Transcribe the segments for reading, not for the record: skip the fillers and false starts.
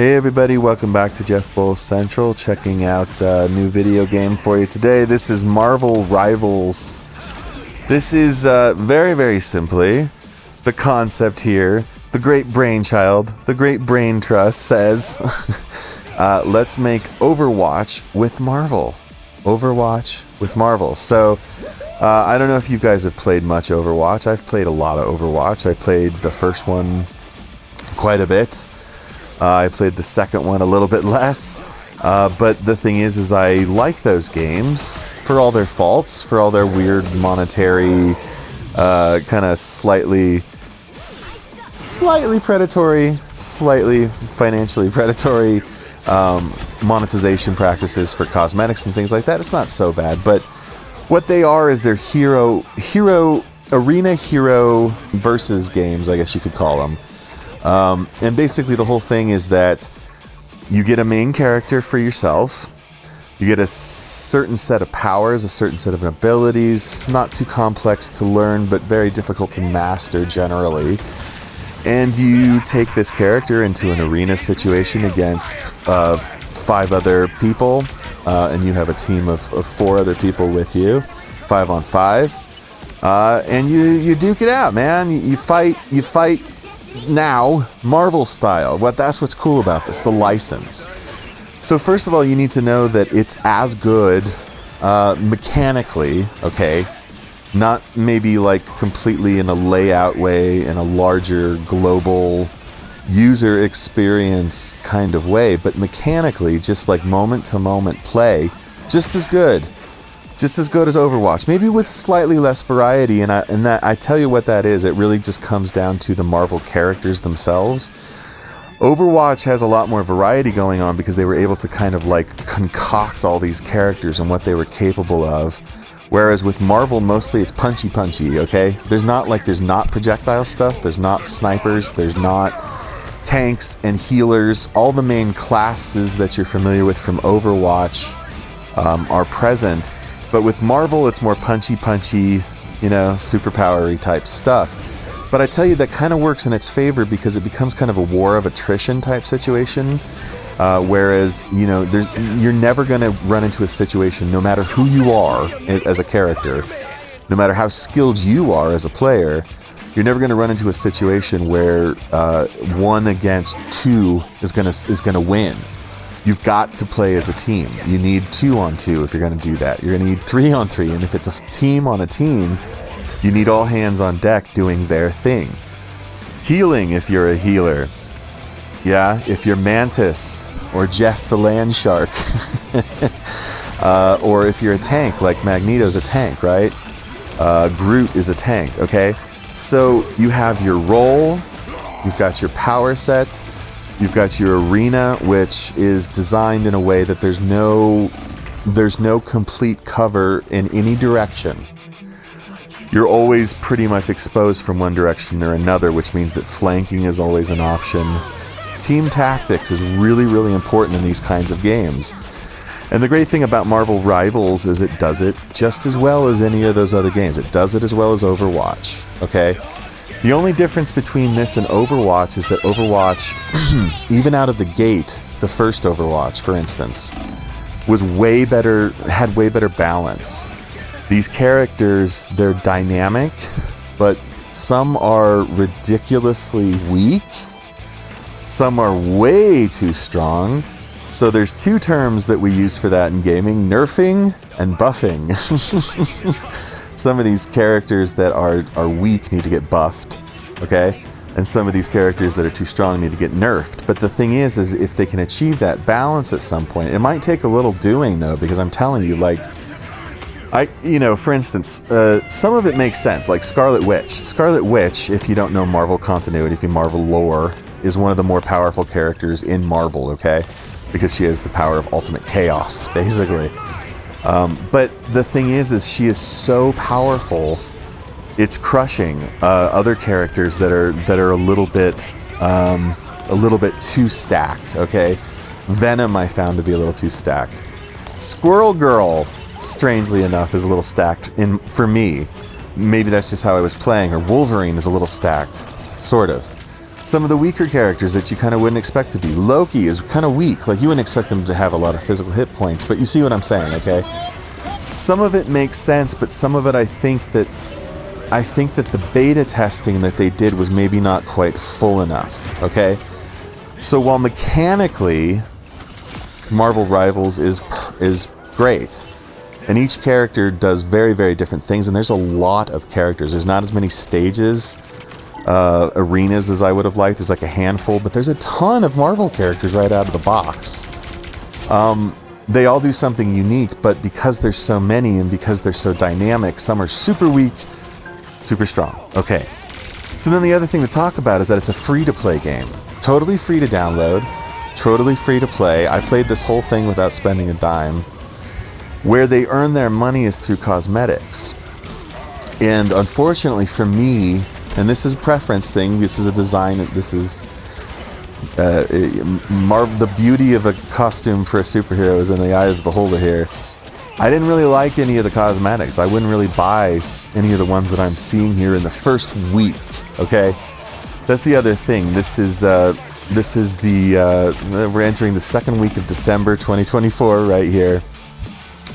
Hey everybody, welcome back to Jeff Bull Central, checking out a new video game for you today. This is Marvel Rivals. This is very simply the concept here. The great brainchild, the great brain trust says, let's make Overwatch with Marvel. Overwatch with Marvel. So, I don't know if you guys have played much Overwatch. I've played a lot of Overwatch. I played the first one quite a bit. I played the second one a little bit less, but the thing is I like those games for all their faults, for all their weird monetary, kind of slightly predatory, slightly financially predatory monetization practices for cosmetics and things like that. It's not so bad, but what they are is they're arena hero versus games, I guess you could call them. And basically the whole thing is that you get a main character for yourself, you get a certain set of powers, a certain set of abilities, not too complex to learn, but very difficult to master generally, and you take this character into an arena situation against 5 other people, and you have a team of 4 other people with you, 5 on 5, and you duke it out, man. You fight now, Marvel style. That's what's cool about this, the license. So first of all, you need to know that it's as good mechanically, okay? Not maybe like completely in a layout way, in a larger global user experience kind of way, but mechanically, just like moment-to-moment play, just as good. Just as good as Overwatch, maybe with slightly less variety, and I tell you what that is, it really just comes down to the Marvel characters themselves. Overwatch has a lot more variety going on because they were able to kind of like concoct all these characters and what they were capable of, whereas with Marvel, mostly it's punchy, okay? There's not projectile stuff, there's not snipers, there's not tanks and healers. All the main classes that you're familiar with from Overwatch are present. But with Marvel, it's more punchy, superpowery type stuff. But I tell you, that kind of works in its favor because it becomes kind of a war of attrition type situation. Whereas, you're never going to run into a situation, no matter who you are as a character, no matter how skilled you are as a player, you're never going to run into a situation where 1 against 2 is gonna win. You've got to play as a team. You need 2 on 2 if you're going to do that. You're going to need 3 on 3, and if it's a team on a team, you need all hands on deck doing their thing. Healing if you're a healer. Yeah, if you're Mantis or Jeff the Land Shark. Or if you're a tank, like Magneto's a tank, right? Groot is a tank, okay? So you have your role, you've got your power set, you've got your arena, which is designed in a way that there's no complete cover in any direction. You're always pretty much exposed from one direction or another, which means that flanking is always an option. Team tactics is really important in these kinds of games. And the great thing about Marvel Rivals is it does it just as well as any of those other games. It does it as well as Overwatch, okay? The only difference between this and Overwatch is that Overwatch, even out of the gate, the first Overwatch, for instance, was had way better balance. These characters, they're dynamic, but some are ridiculously weak, some are way too strong. So there's 2 terms that we use for that in gaming: nerfing and buffing. Some of these characters that are weak need to get buffed, okay? And some of these characters that are too strong need to get nerfed. But the thing is if they can achieve that balance at some point, it might take a little doing though, because I'm telling you, for instance, some of it makes sense, like Scarlet Witch. Scarlet Witch, if you don't know Marvel continuity, if you Marvel lore, is one of the more powerful characters in Marvel, okay? Because she has the power of ultimate chaos, basically. But the thing is she is so powerful, it's crushing other characters that are a little bit too stacked. Okay, Venom I found to be a little too stacked. Squirrel Girl, strangely enough, is a little stacked for me. Maybe that's just how I was playing. Or Wolverine is a little stacked, sort of. Some of the weaker characters that you kind of wouldn't expect to be. Loki is kind of weak. Like, you wouldn't expect him to have a lot of physical hit points, but you see what I'm saying, okay? Some of it makes sense, but some of it I think that the beta testing that they did was maybe not quite full enough, okay? So while mechanically Marvel Rivals is great, and each character does very, very different things, and there's a lot of characters. There's not as many stages, arenas as I would have liked. There's like a handful, but there's a ton of Marvel characters right out of the box. They all do something unique, but because there's so many and because they're so dynamic, some are super weak, super strong. Okay. So then the other thing to talk about is that it's a free-to-play game. Totally free to download, totally free to play. I played this whole thing without spending a dime. Where they earn their money is through cosmetics. And unfortunately for me, and this is a preference thing, this is a design, this is the beauty of a costume for a superhero is in the eye of the beholder here. I didn't really like any of the cosmetics. I wouldn't really buy any of the ones that I'm seeing here in the first week, okay? That's the other thing. This is we're entering the second week of December 2024 right here.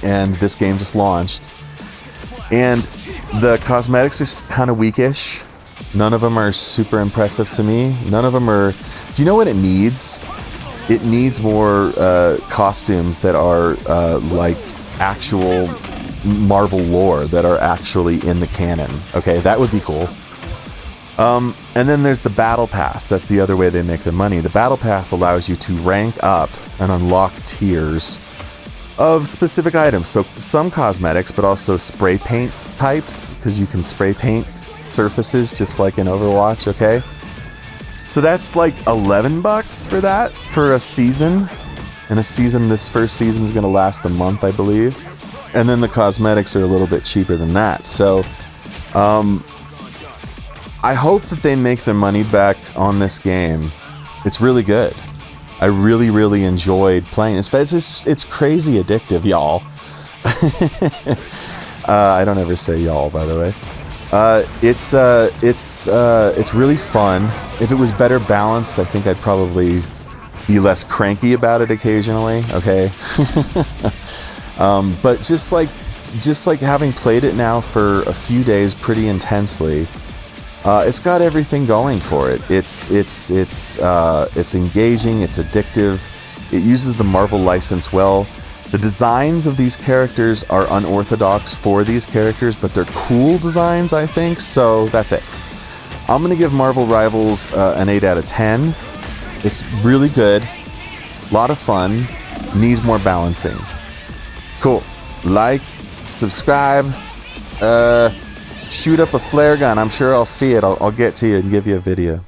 And this game just launched. And the cosmetics are kind of weakish. None of them are super impressive to me. None of them are... Do you know what it needs? It needs more costumes that are like actual Marvel lore, that are actually in the canon. Okay, that would be cool. And then there's the Battle Pass. That's the other way they make their money. The Battle Pass allows you to rank up and unlock tiers of specific items. So some cosmetics, but also spray paint types, because you can spray paint surfaces just like in Overwatch, okay? So that's like $11 for that, for a season. And a season, this first season is going to last a month, I believe. And then the cosmetics are a little bit cheaper than that. So I hope that they make their money back on this game. It's really good. I really, really enjoyed playing this. It's crazy addictive, y'all. I don't ever say y'all, by the way. It's really fun. If it was better balanced, I think I'd probably be less cranky about it occasionally. Okay. But just like having played it now for a few days pretty intensely, it's got everything going for it. It's engaging. It's addictive. It uses the Marvel license well. The designs of these characters are unorthodox for these characters, but they're cool designs, I think. So that's it. I'm gonna give Marvel Rivals an 8 out of 10. It's really good. A lot of fun. Needs more balancing. Cool. Like, subscribe. Shoot up a flare gun. I'm sure I'll see it. I'll get to you and give you a video.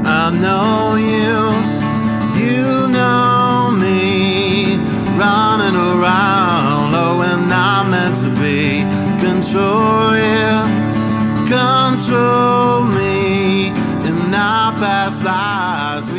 I know you, you know me, running around low and not meant to be. Control you, control me, in our past lives.